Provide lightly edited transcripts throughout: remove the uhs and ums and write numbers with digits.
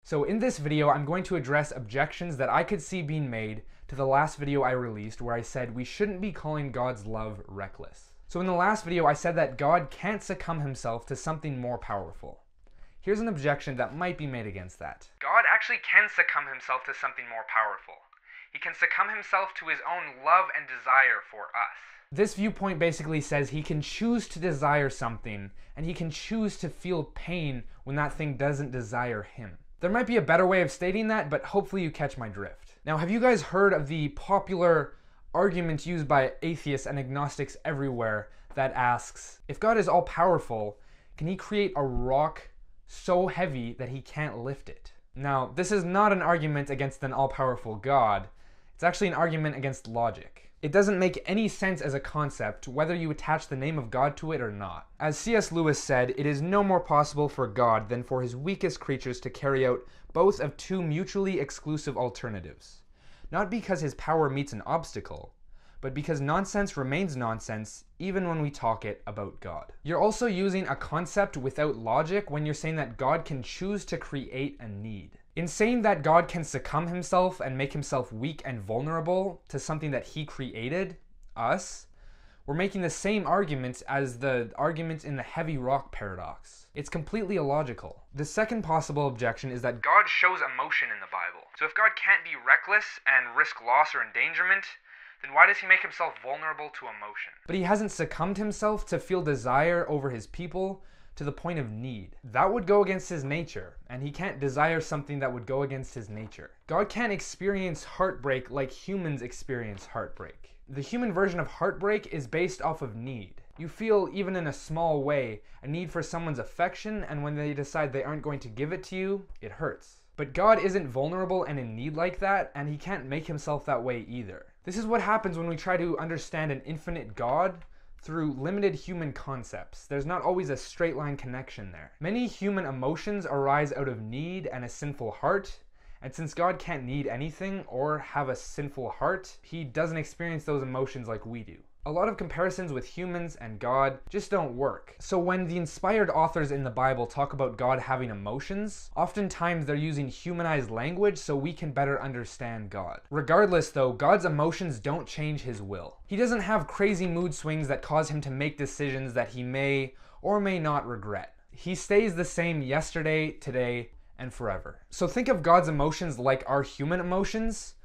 So in this video, I'm going to address objections that I could see being made to the last video I released where I said we shouldn't be calling God's love reckless. So in the last video, I said that God can't succumb himself to something more powerful. Here's an objection that might be made against that. God actually can succumb himself to something more powerful. He can succumb himself to his own love and desire for us. This viewpoint basically says he can choose to desire something, and he can choose to feel pain when that thing doesn't desire him. There might be a better way of stating that, but hopefully you catch my drift. Now, have you guys heard of the popular argument used by atheists and agnostics everywhere that asks, if God is all-powerful, can he create a rock so heavy that he can't lift it? Now, this is not an argument against an all-powerful God. It's actually an argument against logic. It doesn't make any sense as a concept, whether you attach the name of God to it or not. As C.S. Lewis said, it is no more possible for God than for his weakest creatures to carry out both of two mutually exclusive alternatives. Not because his power meets an obstacle, but because nonsense remains nonsense even when we talk it about God. You're also using a concept without logic when you're saying that God can choose to create a need. In saying that God can succumb himself and make himself weak and vulnerable to something that he created, us, we're making the same argument as the argument in the heavy rock paradox. It's completely illogical. The second possible objection is that God shows emotion in the Bible. So if God can't be reckless and risk loss or endangerment, then why does he make himself vulnerable to emotion? But he hasn't succumbed himself to feel desire over his people to the point of need. That would go against his nature, and he can't desire something that would go against his nature. God can't experience heartbreak like humans experience heartbreak. The human version of heartbreak is based off of need. You feel, even in a small way, a need for someone's affection, and when they decide they aren't going to give it to you, it hurts. But God isn't vulnerable and in need like that, and he can't make himself that way either. This is what happens when we try to understand an infinite God through limited human concepts. There's not always a straight line connection there. Many human emotions arise out of need and a sinful heart, and since God can't need anything or have a sinful heart, he doesn't experience those emotions like we do. A lot of comparisons with humans and God just don't work. So when the inspired authors in the Bible talk about God having emotions, oftentimes they're using humanized language so we can better understand God. Regardless though, God's emotions don't change his will. He doesn't have crazy mood swings that cause him to make decisions that he may or may not regret. He stays the same yesterday, today, and forever. So think of God's emotions like our human emotions,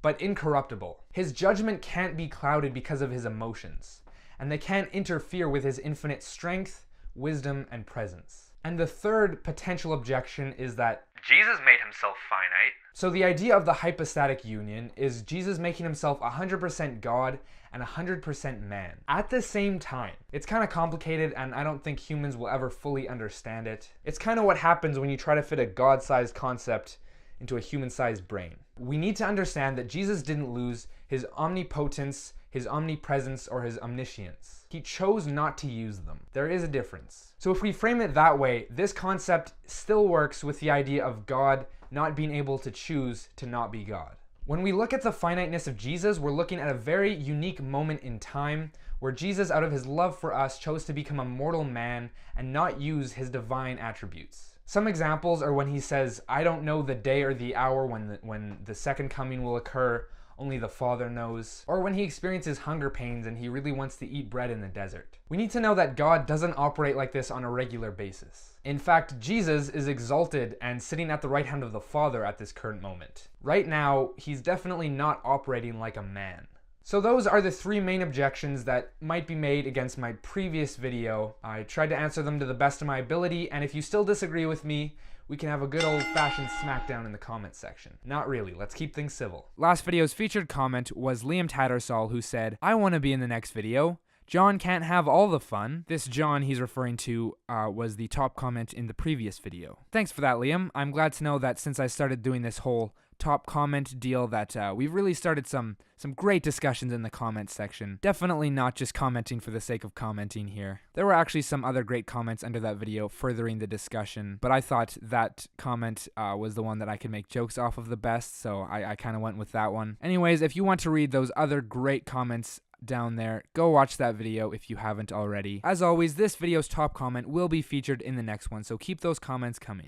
but incorruptible. His judgment can't be clouded because of his emotions, and they can't interfere with his infinite strength, wisdom, and presence. And the third potential objection is that Jesus made himself finite. So the idea of the hypostatic union is Jesus making himself 100% God and 100% man at the same time. It's kind of complicated, and I don't think humans will ever fully understand it. It's kind of what happens when you try to fit a God-sized concept into a human-sized brain. We need to understand that Jesus didn't lose his omnipotence, his omnipresence, or his omniscience. He chose not to use them. There is a difference. So if we frame it that way, this concept still works with the idea of God not being able to choose to not be God. When we look at the finiteness of Jesus, we're looking at a very unique moment in time where Jesus, out of his love for us, chose to become a mortal man and not use his divine attributes. Some examples are when he says, I don't know the day or the hour when the second coming will occur, only the Father knows. Or when he experiences hunger pains and he really wants to eat bread in the desert. We need to know that God doesn't operate like this on a regular basis. In fact, Jesus is exalted and sitting at the right hand of the Father at this current moment. Right now, he's definitely not operating like a man. So those are the three main objections that might be made against my previous video. I tried to answer them to the best of my ability, and if you still disagree with me, we can have a good old-fashioned smackdown in the comments section. Not really, let's keep things civil. Last video's featured comment was Liam Tattersall, who said, I want to be in the next video. John can't have all the fun. This John he's referring to was the top comment in the previous video. Thanks for that, Liam. I'm glad to know that since I started doing this whole top comment deal that we've really started some great discussions in the comments section. Definitely not just commenting for the sake of commenting here. There were actually some other great comments under that video furthering the discussion, but I thought that comment was the one that I could make jokes off of the best, so I kind of went with that one. Anyways, if you want to read those other great comments down there, go watch that video if you haven't already. As always, this video's top comment will be featured in the next one, so keep those comments coming.